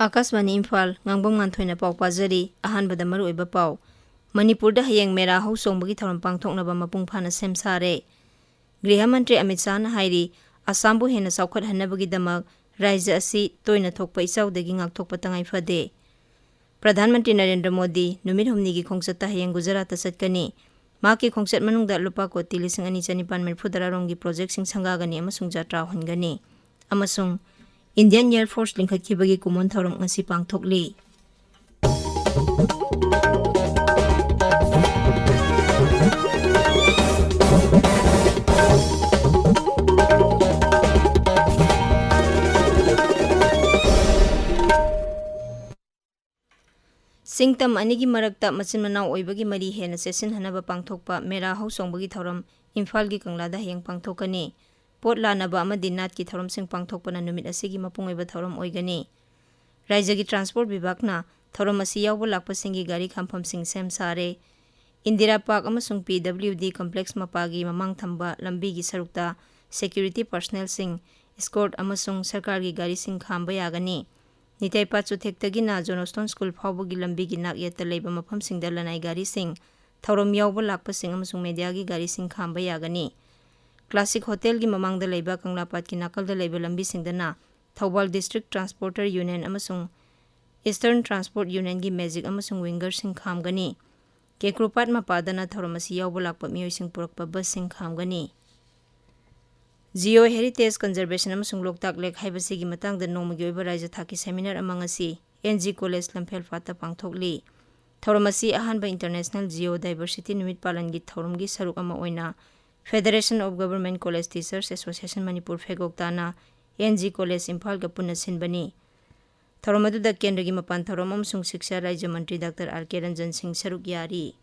Akasmani Imphal Ngangbam Nganthoi na pau pazari ahanbada maruoiba pau Manipurda hayeng mera hausongbagi thoram pangthoknaba mapung phana semsare Griha Mantri Amit Shah na hairi Assambu hena saukhat hanabagi damak Rajya asi toina thokpa isaudagi ngakthokpa tangai phade Pradhan Mantri Narendra Modi numit humnigi khongchata hayeng Gujarat ta chatkani maki khongchat manungda lupa koti 2,294 rongi project sing sangagani amasung jatra hongani amasung Indian Air Force lingkhatkibagi kumon thoram ngasi pangthokli Singtam anigi marakta machin manau oibagi mari hena sesin hanaba pangthokpa mera hausongbagi thoram Imphal gi kanglada hayeng pangthokani pot lanaba amadi nat ki thoram sing pangthokpana numit asigi mapung oiba thoram oigani Rajya gi transport vibhagna thoram asi yawba lakpa singi gari khampham sing sem sare Indira Park amasung PWD complex mapagi mamang thamba lambi gi sarukta security personnel sing escort amasung sarkar gi gari sing khamba yagani Nitai Pachu Thektagina Jonoston School Fawbagi Lambigi Nak Yeta Leba Mafam Sing Dalanai Gari Sing Thaurom Yawba Lakpa Sing amasung media gi gari sing khamba yagani Classic Hotel gi mamang da leba Kanglapat ki nakal da leba lambi sing dana Thawbal District Transporter Union amasung Eastern Transport Union gi Magic amasung winger sing khamgani Kekrupat mapadana thaurom asi yawba lakpa miyoi sing purakpa bus sing khamgani Geo Heritage Conservation amasung Loktak Lake haibasigi matangda nongmagi oiba rajya thaki seminar amang asi NG College Lamphel Fata pangthokli Thauram asi ahanba International Geo Diversity Numit Palangi Thauramgi saruk ama oina Federation of Government College Teachers Association Manipur Fegoktana NG College Imphal ga punna sinbani Thauram aduda kendragi mapan thauram amasung Shiksha Rajya Mantri Dr. R.K. Ranjan Singh saruk yari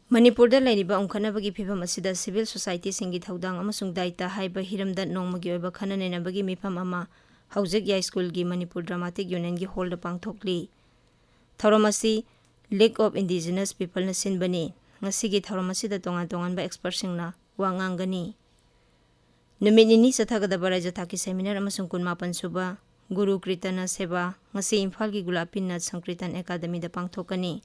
Manipurda lairiba ongkhanabagi phibam asida civil society singi thaudang amasung daita haiba hiramda nongmagi oiba khananenabagi mifam ama haujik ya school gi Manipur Dramatic Union gi hall da pangthokli Thauram asi League of Indigenous People na sinbani ngasigi thauram asida tongan ba expert singna wa ngangani numit nini sathagadaba rajya thaki seminar amasung 18 suba Guru Kirtana Seva ngasi Imphal gi Gulapin Nath Sankirtan Academy da pangthokani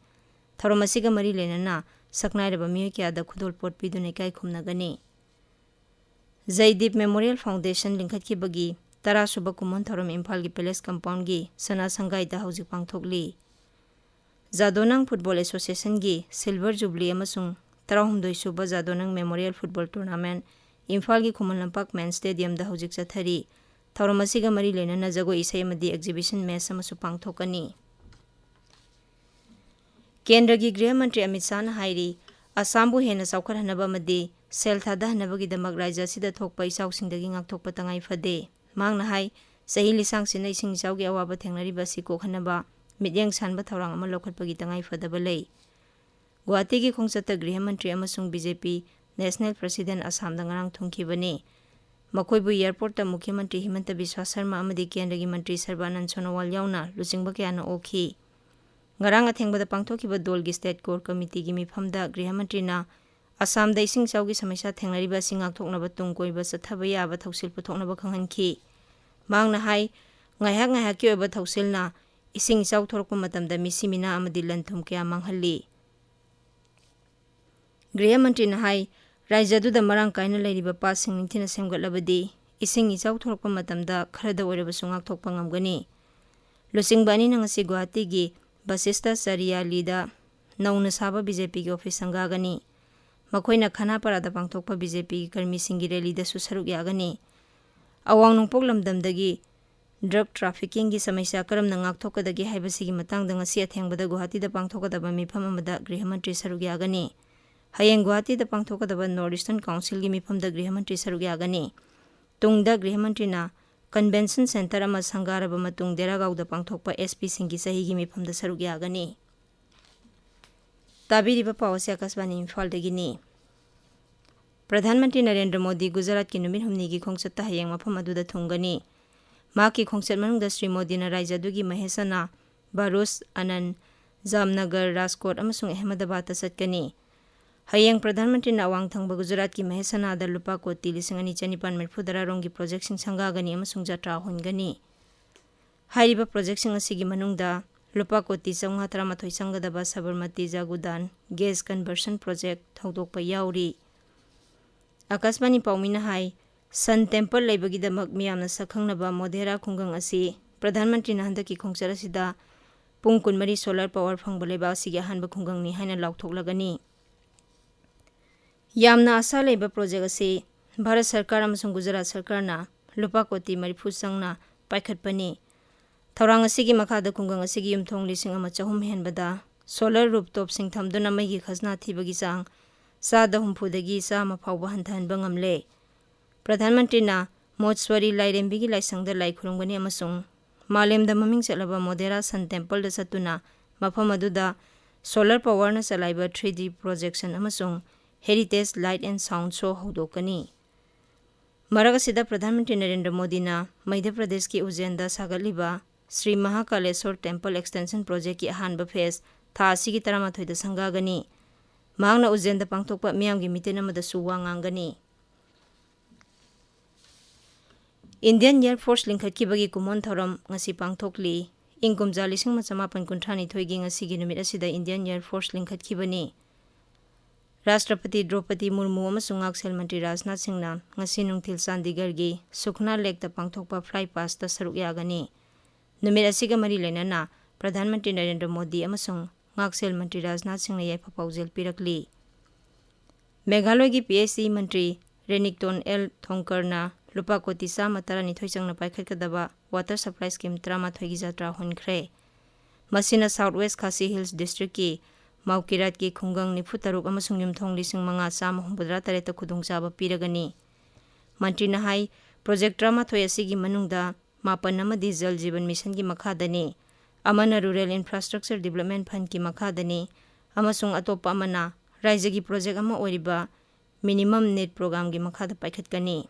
Thauram asiga mari lenana saknairaba miyo kya da khudol pot pidune kai khumnagani Zaidip Memorial Foundation lingkhatkibagi tara suba kumon thoram Imphal gi Palace Compound gi sana sangai da hauji pangthokli Jadonang Football Association gi Silver Jubilee amasung 32 suba Jadonang Memorial Football Tournament Imphal gi Khumon Lampak Main Stadium da hauji chathari thoram asiga mari lenana jago isai amadi exhibition match amasu pangthokani Kendra gi Griha Mantri Amit Shah na hairi Assambu hena saukhat hanaba madi sel thada hanabagi damak rajya sida thokpa isau singdagi ngakthokpa tangai phade mangna hai sahi lisang sina ising isau gi awaba thengnari ba sikok hanaba midyang sanba thorang ama lokhatpagi tangai phadaba lei Guwahati gi khongchata Griha Mantri amasung BJP National President Assam da ngarang thungkhibani makoibu airport ta Mukhy Mantri Himanta Biswa Sharma amadi Kendra gi Mantri Sarbanand Sonowal yauna luchingba kyana okhi Ngarang athengbada pangthokiba dolgi state core committee gi mifamda Griha Mantri na Assam da ising chawgi samesya thengnariba singak thoknaba tungkoiba sathaba yaba thausil puthoknaba khanghanki mangna hai ngaihak ki oba thausilna ising chaw thorokpa matamda misimina amadi lanthum kya manghalli Griha Mantri na hai rajya du da marang kaina leiriba pasing ningthina semgatlabadi ising chaw thorokpa matamda kharada oiraba sungak thokpa ngamgani lusingbani na ngasi Guwahati gi Basista Saria Lida Nauna Saba BJP ki office sangagani Makoina Khana Parada pangthokpa BJP ki karmi singi rally da su saruk yagani Awang nungpok lamdamdagi drug trafficking gi samesya karamna ngakthokadagi haibasigi matangda ngasi athengbada Guwahati da pangthokadaba mifam amada Griha Mantri saruk yagani Hayeng Guwahati da pangthokadaba Northeastern Council gi mifamda Griha Mantri saruk yagani Tungda Griha Mantri na Convention Center ama sangaraba matung Deragauda pangthokpa SP singi sahigi mifamda saruk yagani Tabiriba pawase Akasbani Imphal dagini Pradhan Mantri Narendra Modi Gujarat ki numit humni gi khongchatta hayeng mafam aduda thungani maki khongchat manungda Sri Modi na rajya dugi Mahesana Barus Anand Jamnagar Rajkot amasung Ahmedabad ta chatkani Hayeng Pradhan Mantri na awang thangba Gujarat ki Mahesana da lupa koti 2,294 rongi project sing sangagani amasung jatra hongani Hairiba projectsing asigi manungda lupa koti 513 sangadaba Sabarmati Jagudan gas conversion project thaudokpa yauri. Akasmani paumina hai Sun Temple leibagidamag miyamna sakhangnaba Modhera khungang asi Pradhan Mantri na handaki khongchar asida pung kunmari solar power phangba leba asigi ahanba khungang ni haina lauthoklagani. Yamna asa leiba project asi Bharat Sarkar amasung Gujarat Sarkar na lupa koti marifu sangna paikhatpani. Thaurang asigi makhada khungang asigi yumthong 1,300 henbada solar rooftop sing thamduna maigi khazna thibagi sang sada humphudagi sa mafawba hanthanba ngamle. Pradhan Mantri na Motswari Lairembigi Laisangda Lai Khurumgani amasung Malemda maming chalaba Modhera Sun Temple da satuna mafam aduda solar power na salaiba 3D projection amasung heritage light and sound show hodokani. Maragasida Pradhan Mantri Narendra Modi na Madhya Pradesh ki Ujjain da sagatliba Sri Mahakaleshwar Temple Extension Project ki ahanba phase tha asigi 13 da sangagani. Mahangna Ujjain da pangthokpa miyamgi meeting amada su wa ngangani. Indian Air Force lingkhatkibagi kumon thoram ngasi pangthokli ingkumja 1953 gi ngasigi numit asida Indian Air Force lingkhatkibani. Rashtrapati Draupadi Murmu amasung Aksel Mantri Rajnath Singhna ngasi nungthil Chandigarh gi Sukhna Lake da pangthokpa fly past da saruk yagani. Numit asiga mari lenana Pradhan Mantri Narendra Modi amasung Aksel Mantri Rajnath Singhna yaifa paujel pirakli. Meghalaya gi PhD Mantri Renikton L Thongkar na lupa koti 112 changna paikhatkadaba water supply scheme 13 gi jatra hunkhre. Masina Southwest Khasi Hills District ki Maukirat ki khungang nifutaruk amasung yumthong 5,583 ta khudungchaba piragani. Mantri na hai project 13 asigi manungda mapan amadi Jal Jeevan Mission ki makhadani amana Rural Infrastructure Development Fund ki makhadani amasung atopa amana Rajya gi project ama oriba Minimum Need Program gi makhada paikhatkani.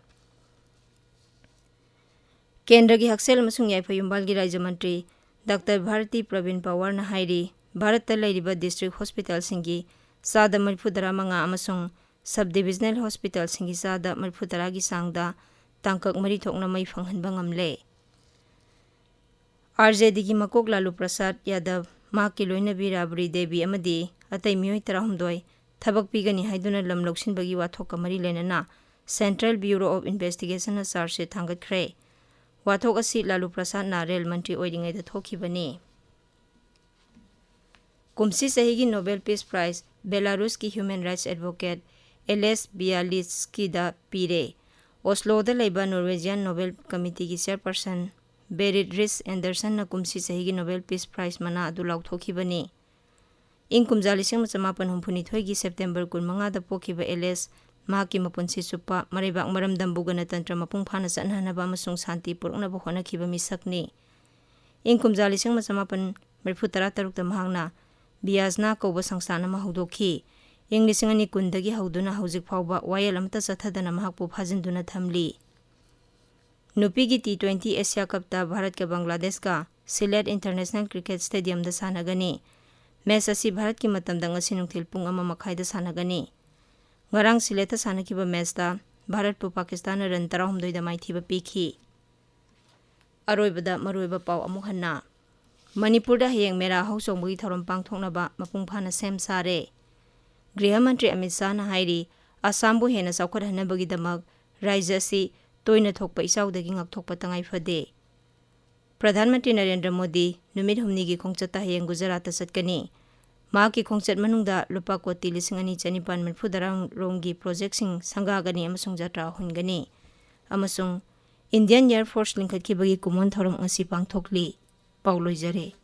Kendra gi Haksel amasung Yaifa Yumbal gi Rajya Mantri Dr. Bharati Pravin Pawar na hairi Bharat ta leiriba district hospital singi sada 35 amasung subdivisional hospital singi sada 30 gi sangda tangkak mari thokna mai phanghanba ngamle. RJD gi Makok Lalu Prasad Yadav Mahakki loinabi Rabri Devi amadi atai miyoi 36 thabak pigani haiduna lam loksinbagi wathok mari lenana Central Bureau of Investigation na charge thangatkre. Wathok asi Lalu Prasad na Rail Mantri oiringai da thokhibani. Kumsi sahigi Nobel Peace Prize Belarus ki Human Rights Advocate Ales Bialysky da pire. Oslo da leiba Norwegian Nobel Committee ki chairperson Berit Riis Anderson na kumsi sahigi Nobel Peace Prize mana adu lauthokhibani. Ing kumja 1953 gi September 15 da pokhiba Ales mahakki mapunsi supa maribak maramdam bugana tantra mapung phana chanhanaba amasung shanti puruknaba honakhiba misakni. Ing kumja 1933 da mahakna Biasna Koba Sangsana Mahudokhi, English and Nikundagi Hauduna Hosik Pauba, Wayalamta Satadana Mahakpu Pazinduna Thamli. Nupigi T20 Asia Cup ta Bharat ka Bangladesh ka Sylhet International Cricket Stadium da sanagani. Match asi Bharat ki matamda ngasi nungthil pung 1:30 da sanagani. Ngarang Sylhet ta sanakiba match ta Bharat pu Pakistan na run 63 da maithiba pikhi. Aroibada maroiba pau amuk hanna. Manipur da hayeng mera hausongbugi thorom pangthoknaba mapung phana sem sare. Griha Mantri Amit Shah na hairi Assam bu hena saukhathanabagi damak Rajya si toina thokpa isaudagi ngakthokpa tangai phade. Pradhan Mantri Narendra Modi numit humni gi khongchat hayeng Gujarat ta chatkani. Ma ki khongchat manungda lupa koti 2,640 rongi project sing sangagani amasung jatra hungani. Amasung Indian Air Force lingkhatkibagi kumon thorom ngasi pangthokli. Paulo Jare.